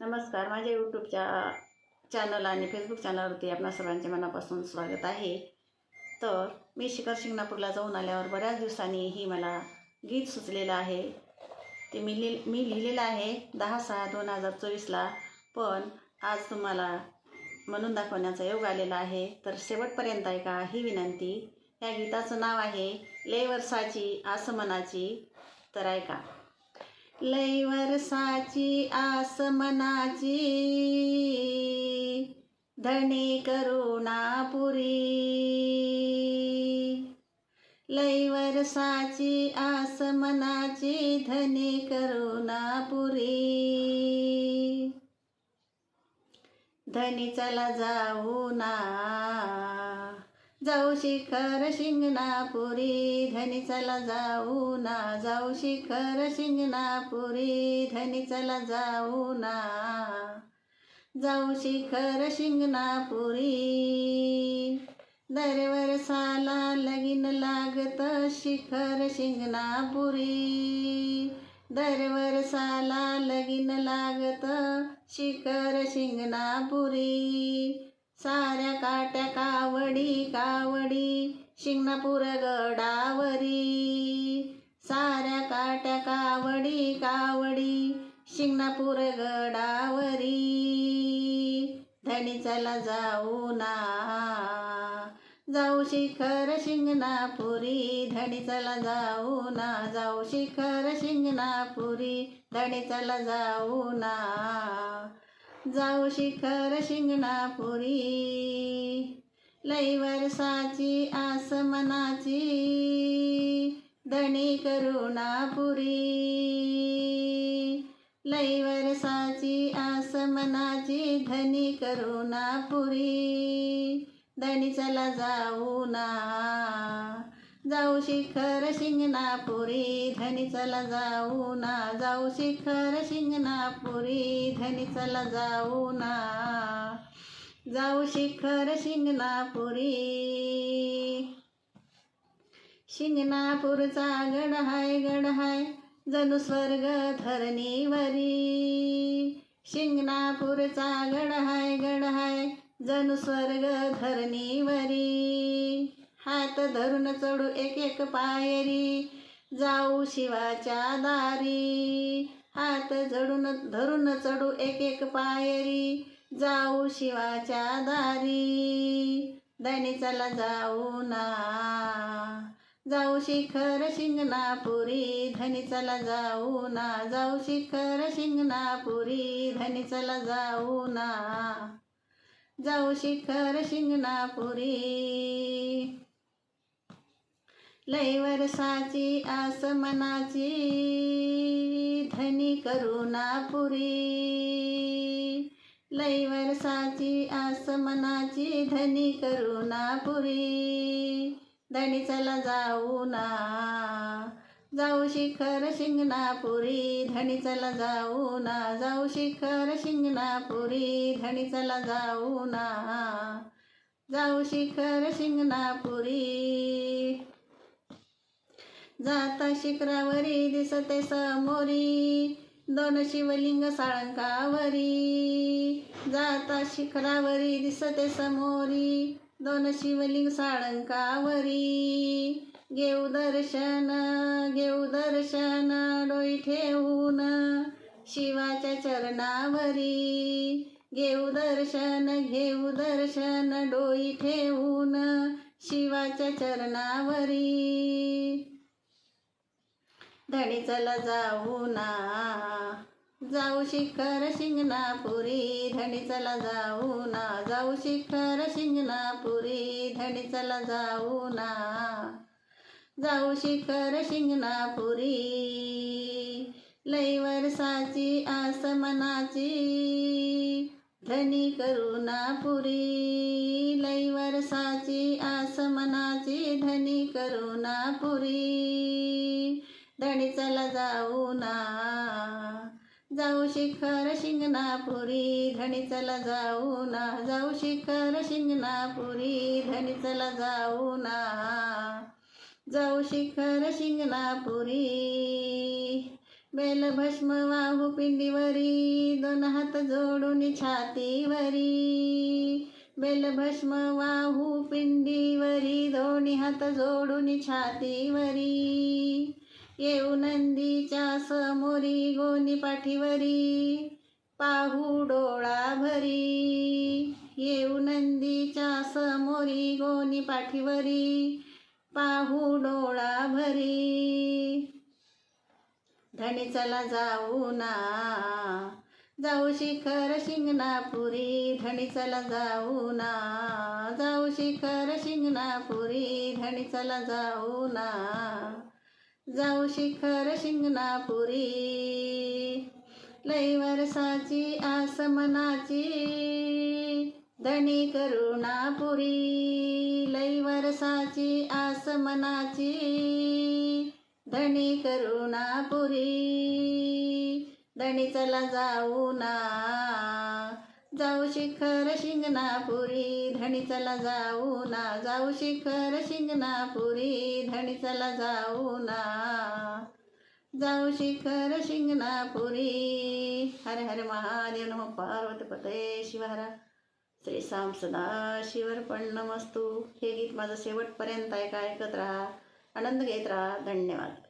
नमस्कार. माझ्या यूट्यूबच्या चॅनल आणि फेसबुक चॅनलवरती आपणा सर्वांचे मनापासून स्वागत आहे. तर मी शिखर शिंगणापूरला जाऊन आल्यावर बऱ्याच दिवसांनी ही मला गीत सुचलेलं आहे. ते मी लिहिलेलं आहे 10/6/2024ला, पण आज तुम्हाला म्हणून दाखवण्याचा योग आलेला आहे. तर शेवटपर्यंत ऐका ही विनंती. या गीताचं नाव आहे लय वर्षाची आस मनाची. तर ऐका. लय वर्षाची आस मनाची, धनी करुणा पुरी. लय वर्षाची आस मनाची, धनी करुणा पुरी. धनी चला जाऊ ना, जाऊ शिखर शिंगणापुरी. धनी चला जाऊ ना, जाऊ शिखर शिंगणापुरी. धनी चला जाऊ ना, जाऊ शिखर शिंगणापुरी. दरवर्षाला लगीन लागत शिखर शिंगणापुरी. दरवर्षाला लगीन लागत शिखर शिंगणापुरी. साऱ्या काट्या कावडी कावडी शिंगणापूर गडावरी. साऱ्या काट्या कावडी कावडी शिंगणापूर गडावरी. धनी चला जाऊ ना, जाऊ शिखर शिंगणापुरी. धनी चला जाऊ ना, जाऊ शिखर शिंगणापुरी. धनी चला जाऊ ना, जाऊ शिखर शिंगणापुरी. लय वर्षाची आस मनाची, धनी करुणा पुरी. लय वर्षाची आस मनाची, धनी करुणा पुरी. धनी चला जाऊ ना, जाऊ शिखर शिंगणापुरी. धनी चला जाऊ ना, जाऊ शिखर शिंगणापुरी. धनी चला जाऊ ना, जाऊ शिखर शिंगणापुरी. शिंगणापूरचा गड हाय जणू स्वर्ग धरणीवरी. शिंगणापूरचा गड हाय जणू स्वर्ग धरणीवरी. हात धरून चढू एक एक पायरी, जाऊ शिवाच्या दारी. हात धरून चढू एक एक पायरी, जाऊ शिवाच्या दारी. धनी चला जाऊ ना, जाऊ शिखर शिंगणापुरी. धनी चला जाऊ ना, जाऊ शिखर शिंगणापुरी. धनी चला जाऊ ना, जाऊ शिखर शिंगणापुरी. लय वर्षाची आस मनाची, धनी करुणा पुरी. लय वर्षाची आस मनाची, धनी करुणा पुरी. धनी चला जाऊ ना, जाऊ शिखर शिंगणापुरी. धनी चला जाऊ ना, जाऊ शिखर शिंगणापुरी. धनी चला जाऊ ना, जाऊ शिखर शिंगणापुरी. जाता शिखरावरी दिसते समोरी, दोन शिवलिंग साळंकावरी. जाता शिखरावरी दिसते समोरी, दोन शिवलिंग साळंकावरी. घेऊ दर्शन डोई ठेवून शिवाच्या चरणावरी. घेऊ दर्शन डोई ठेवून शिवाच्या चरणावरी. धनी चला जाऊ ना, जाऊ शिखर शिंगणापुरी. धनी चला जाऊ ना, जाऊ शिखर शिंगणापुरी. धनी चला जाऊ ना, जाऊ शिखर शिंगणापुरी. लय वर्षाची आस मनाची, धनी करुणा पुरी. लय वर्षाची आस मनाची, धनी करुणा पुरी. धनी चला जाऊ ना, जाऊ शिखर शिंगणापुरी. धनी चला जाऊ ना, जाऊ शिखर शिंगणापुरी. धनी चला जाऊ ना, जाऊ शिखर शिंगणापुरी. बेलभस्म वाहू पिंडीवरी, दोन हात जोडून छातीवरी. बेलभस्म वाहू पिंडीवरी, दोन्ही हात जोडून छातीवरी. येऊ नंदीच्या समोरी, गोनी पाठीवरी, पाहू डोळा भरी. येऊ नंदीच्या समोरी, गोनी पाठीवरी, पाहू डोळा भरी. धनी चला जाऊ ना, जाऊ शिखर शिंगणापुरी. धनी चला जाऊ ना, जाऊ शिखर शिंगणापुरी. धनी चला जाऊ ना, जाऊ शिखर शिंगणापुरी. लई वर्षाची आस मनाची, धनी करुणापुरी. लई वर्षाची आस मनाची, धनी करुणापुरी. धनी चला जाऊ ना, जाऊ शिखर शिंगणापुरी. धनी चला जाऊ ना, जाऊ शिखर शिंगणापुरी. धनी चला जाऊ ना, जाऊ शिखर शिंगणापुरी. हर हर महादेव नमः पार्वतीपते शिव हर. श्री साम सदा शिवर्पण नमस्तू. हे गीत माझं शेवटपर्यंत ऐकत राहा, आनंद घेत राहा. धन्यवाद.